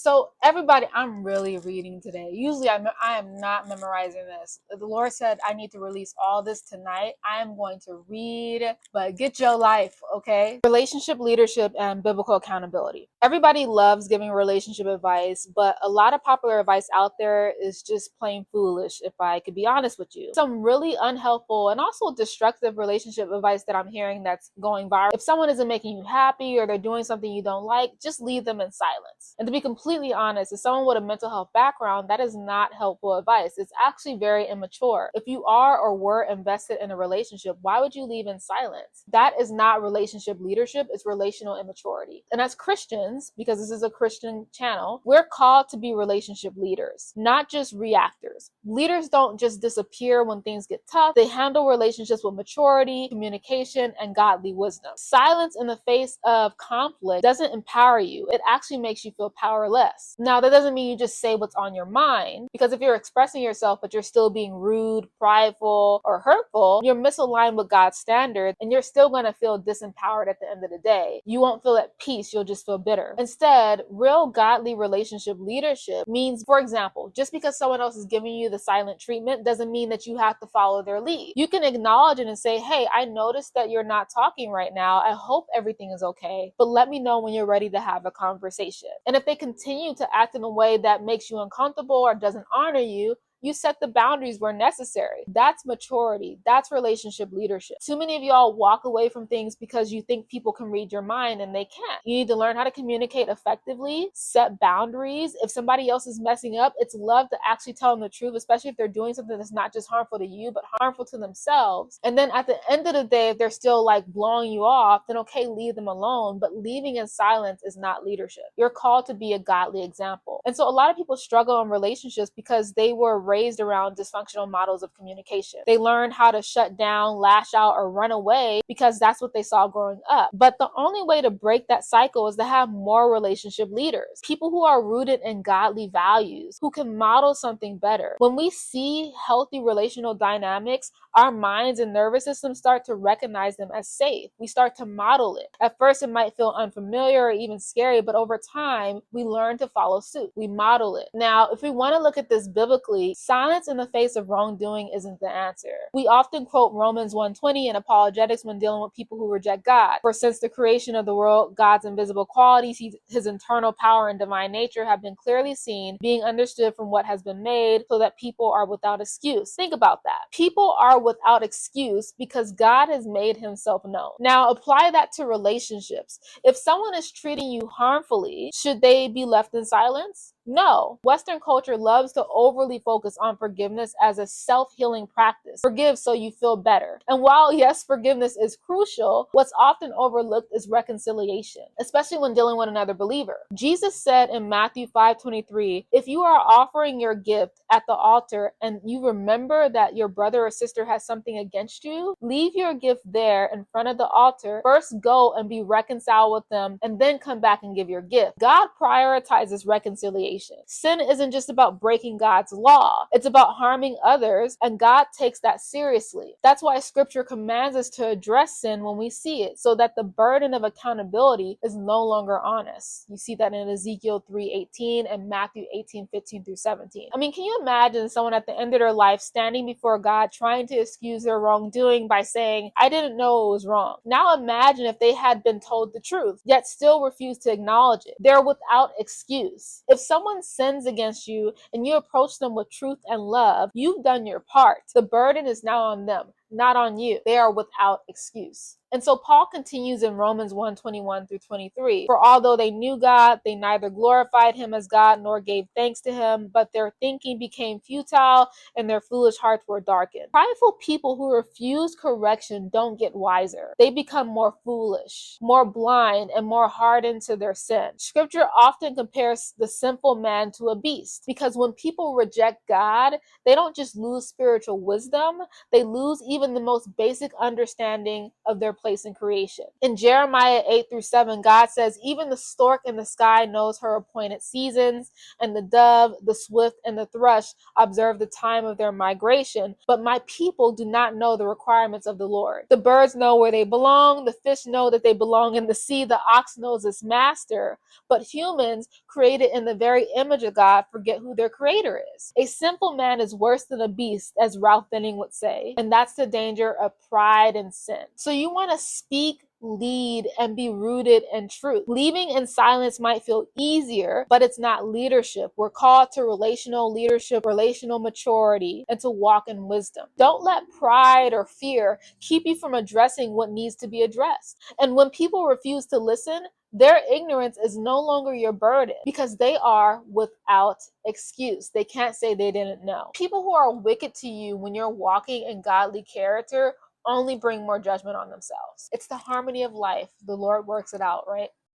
So everybody, I'm really reading today. Usually I am not memorizing this. The Lord said I need to release all this tonight. I am going to read, but get your life, okay? Relationship leadership and biblical accountability. Everybody loves giving relationship advice, but a lot of popular advice out there is just plain foolish, if I could be honest with you. Some really unhelpful and also destructive relationship advice that I'm hearing that's going viral. If someone isn't making you happy or they're doing something you don't like, just leave them in silence. And to be completely honest, as someone with a mental health background, that is not helpful advice. It's actually very immature. If you are or were invested in a relationship, why would you leave in silence? That is not relationship leadership, it's relational immaturity. And as Christians, because this is a Christian channel, we're called to be relationship leaders, not just reactors. Leaders don't just disappear when things get tough. They handle relationships with maturity, communication, and godly wisdom. Silence in the face of conflict doesn't empower you. It actually makes you feel powerless. Now, that doesn't mean you just say what's on your mind, because if you're expressing yourself, but you're still being rude, prideful, or hurtful, you're misaligned with God's standards, and you're still going to feel disempowered at the end of the day. You won't feel at peace. You'll just feel bitter. Instead, real godly relationship leadership means, for example, just because someone else is giving you the silent treatment doesn't mean that you have to follow their lead. You can acknowledge it and say, hey, I noticed that you're not talking right now. I hope everything is okay, but let me know when you're ready to have a conversation. And if they continue to act in a way that makes you uncomfortable or doesn't honor you, you set the boundaries where necessary. That's maturity. That's relationship leadership. Too many of y'all walk away from things because you think people can read your mind and they can't. You need to learn how to communicate effectively, set boundaries. If somebody else is messing up, it's love to actually tell them the truth, especially if they're doing something that's not just harmful to you, but harmful to themselves. And then at the end of the day, if they're still like blowing you off, then okay, leave them alone. But leaving in silence is not leadership. You're called to be a godly example. And so a lot of people struggle in relationships because they were raised around dysfunctional models of communication. They learned how to shut down, lash out, or run away because that's what they saw growing up. But the only way to break that cycle is to have more relationship leaders, people who are rooted in godly values, who can model something better. When we see healthy relational dynamics, our minds and nervous systems start to recognize them as safe. We start to model it. At first, it might feel unfamiliar or even scary, but over time, we learn to follow suit. We model it. Now, if we want to look at this biblically, silence in the face of wrongdoing isn't the answer. We often quote Romans 1:20 in apologetics when dealing with people who reject God. For since the creation of the world, God's invisible qualities, his internal power and divine nature have been clearly seen, being understood from what has been made, so that people are without excuse. Think about that. People are without excuse because God has made himself known. Now, apply that to relationships. If someone is treating you harmfully, should they be left in silence? No. Western culture loves to overly focus on forgiveness as a self-healing practice. Forgive so you feel better. And while, yes, forgiveness is crucial, what's often overlooked is reconciliation, especially when dealing with another believer. Jesus said in Matthew 5:23, if you are offering your gift at the altar and you remember that your brother or sister has something against you, leave your gift there in front of the altar. First go and be reconciled with them and then come back and give your gift. God prioritizes reconciliation. Sin isn't just about breaking God's law. It's about harming others, and God takes that seriously. That's why scripture commands us to address sin when we see it, so that the burden of accountability is no longer on us. You see that in Ezekiel 3:18 and Matthew 18:15 through 17. I mean, can you imagine someone at the end of their life standing before God trying to excuse their wrongdoing by saying, I didn't know it was wrong? Now imagine if they had been told the truth, yet still refused to acknowledge it. They're without excuse. If someone sins against you and you approach them with truth and love, you've done your part. The burden is now on them, not on you. They are without excuse. And so Paul continues in Romans 1:21 through 23. For although they knew God, they neither glorified him as God nor gave thanks to him, but their thinking became futile and their foolish hearts were darkened. Prideful people who refuse correction don't get wiser. They become more foolish, more blind, and more hardened to their sin. Scripture often compares the sinful man to a beast, because when people reject God, they don't just lose spiritual wisdom, they lose even the most basic understanding of their place place in creation. In Jeremiah 8-7, God says, even the stork in the sky knows her appointed seasons, and the dove, the swift, and the thrush observe the time of their migration, but my people do not know the requirements of the Lord. The birds know where they belong, the fish know that they belong in the sea, the ox knows its master, but humans, created in the very image of God, forget who their creator is. A simple man is worse than a beast, as Ralph Benning would say, and that's the danger of pride and sin. So you want to speak, lead, and be rooted in truth. Leaving in silence might feel easier, but it's not leadership. We're called to relational leadership, relational maturity, and to walk in wisdom. Don't let pride or fear keep you from addressing what needs to be addressed. And when people refuse to listen, their ignorance is no longer your burden because they are without excuse. They can't say they didn't know. People who are wicked to you when you're walking in godly character only bring more judgment on themselves. It's the harmony of life. The Lord works it out, right?